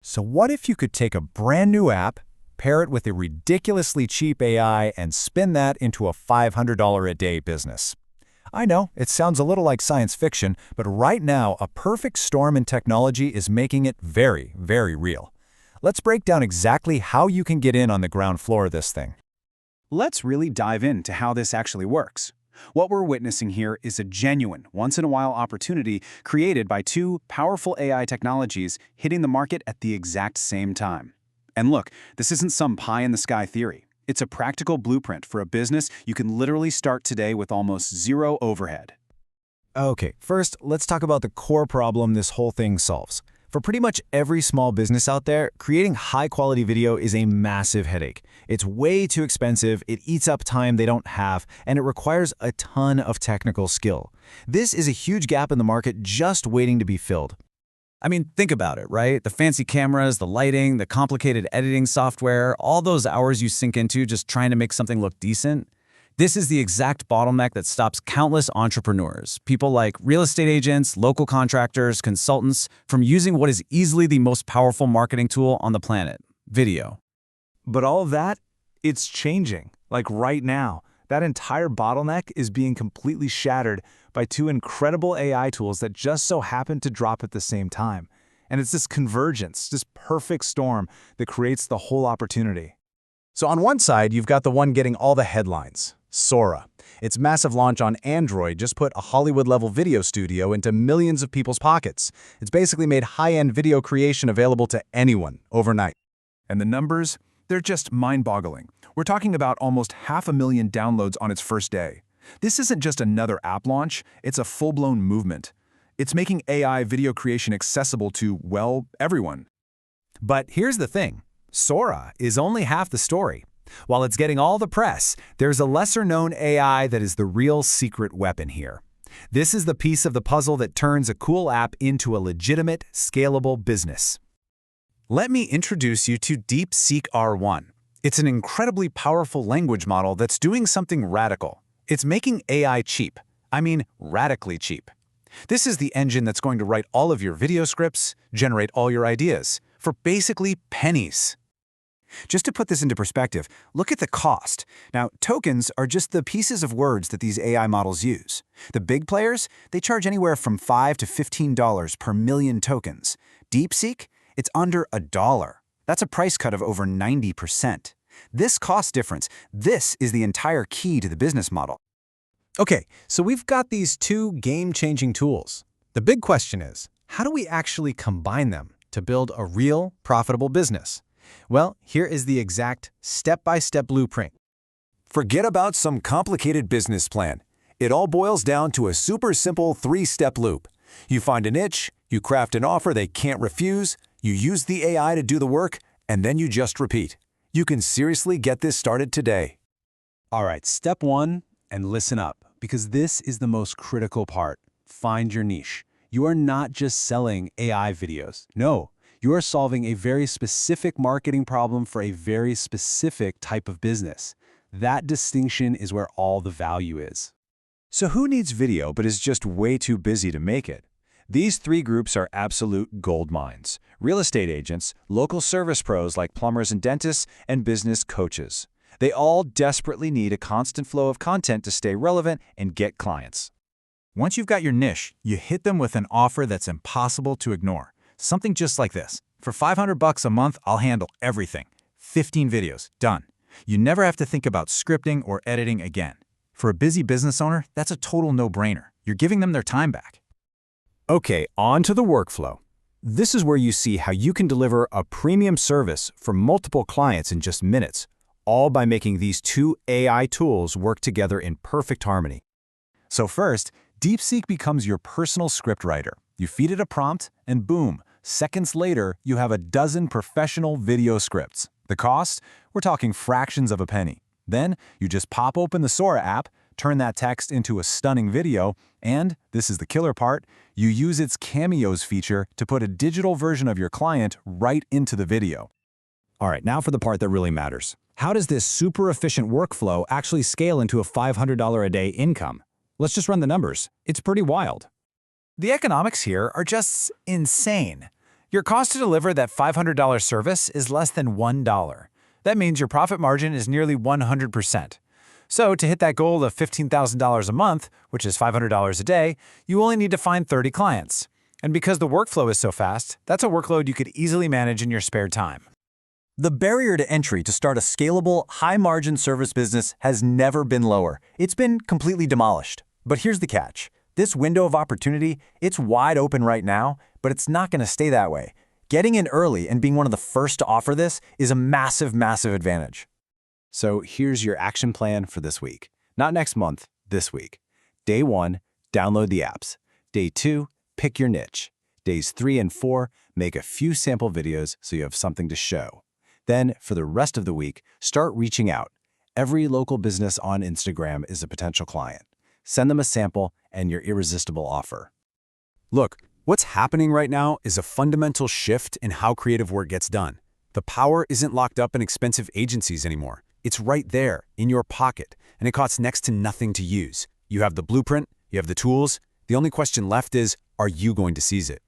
So what if you could take a brand new app, pair it with a ridiculously cheap AI, and spin that into a $500 a day business? I know, it sounds a little like science fiction, but right now, a perfect storm in technology is making it very, very real. Let's break down exactly how you can get in on the ground floor of this thing. Let's really dive into how this actually works. What we're witnessing here is a genuine, once-in-a-while opportunity created by two powerful AI technologies hitting the market at the exact same time. And look, this isn't some pie-in-the-sky theory. It's a practical blueprint for a business you can literally start today with almost zero overhead. Okay, first, let's talk about the core problem this whole thing solves. For pretty much every small business out there, creating high-quality video is a massive headache. It's way too expensive, it eats up time they don't have, and it requires a ton of technical skill. This is a huge gap in the market just waiting to be filled. I mean, think about it, right? The fancy cameras, the lighting, the complicated editing software, all those hours you sink into just trying to make something look decent. This is the exact bottleneck that stops countless entrepreneurs, people like real estate agents, local contractors, consultants, from using what is easily the most powerful marketing tool on the planet, video. But all of that, it's changing. Like right now, that entire bottleneck is being completely shattered by two incredible AI tools that just so happen to drop at the same time. And it's this convergence, this perfect storm that creates the whole opportunity. So on one side, you've got the one getting all the headlines, Sora. Its massive launch on Android just put a Hollywood-level video studio into millions of people's pockets. It's basically made high-end video creation available to anyone overnight. And the numbers? They're just mind-boggling. We're talking about almost 500,000 downloads on its first day. This isn't just another app launch, it's a full-blown movement. It's making AI video creation accessible to, well, everyone. But here's the thing. Sora is only half the story. While it's getting all the press, there's a lesser-known AI that is the real secret weapon here. This is the piece of the puzzle that turns a cool app into a legitimate, scalable business. Let me introduce you to DeepSeek R1. It's an incredibly powerful language model that's doing something radical. It's making AI cheap. I mean, radically cheap. This is the engine that's going to write all of your video scripts, generate all your ideas, for basically pennies. Just to put this into perspective, look at the cost. Now, tokens are just the pieces of words that these AI models use. The big players, they charge anywhere from $5 to $15 per million tokens. DeepSeek, it's under $1. That's a price cut of over 90%. This cost difference, this is the entire key to the business model. Okay, so we've got these two game-changing tools. The big question is, how do we actually combine them to build a real, profitable business? Well, here is the exact step-by-step blueprint. Forget about some complicated business plan. It all boils down to a super simple three-step loop. You find a niche, you craft an offer they can't refuse, you use the AI to do the work, and then you just repeat. You can seriously get this started today. All right, step one, and listen up, because this is the most critical part. Find your niche. You are not just selling AI videos. No, you are solving a very specific marketing problem for a very specific type of business. That distinction is where all the value is. So who needs video but is just way too busy to make it? These three groups are absolute gold mines: real estate agents, local service pros like plumbers and dentists, and business coaches. They all desperately need a constant flow of content to stay relevant and get clients. Once you've got your niche, you hit them with an offer that's impossible to ignore. Something just like this. For $500 a month, I'll handle everything. 15 videos, done. You never have to think about scripting or editing again. For a busy business owner, that's a total no-brainer. You're giving them their time back. Okay, on to the workflow. This is where you see how you can deliver a premium service for multiple clients in just minutes, all by making these two AI tools work together in perfect harmony. So first, DeepSeek becomes your personal script writer. You feed it a prompt, and boom, seconds later, you have a dozen professional video scripts. The cost? We're talking fractions of a penny. Then, you just pop open the Sora app, turn that text into a stunning video, and, this is the killer part, you use its Cameos feature to put a digital version of your client right into the video. All right, now for the part that really matters. How does this super efficient workflow actually scale into a $500 a day income? Let's just run the numbers. It's pretty wild. The economics here are just insane. Your cost to deliver that $500 service is less than $1. That means your profit margin is nearly 100%. So to hit that goal of $15,000 a month, which is $500 a day, you only need to find 30 clients. And because the workflow is so fast, that's a workload you could easily manage in your spare time. The barrier to entry to start a scalable, high-margin service business has never been lower. It's been completely demolished. But here's the catch. This window of opportunity, it's wide open right now, but it's not going to stay that way. Getting in early and being one of the first to offer this is a massive, massive advantage. So here's your action plan for this week. Not next month, this week. Day 1, download the apps. Day 2, pick your niche. Days 3 and 4, make a few sample videos so you have something to show. Then, for the rest of the week, start reaching out. Every local business on Instagram is a potential client. Send them a sample and your irresistible offer. Look, what's happening right now is a fundamental shift in how creative work gets done. The power isn't locked up in expensive agencies anymore. It's right there, in your pocket, and it costs next to nothing to use. You have the blueprint, you have the tools. The only question left is, are you going to seize it?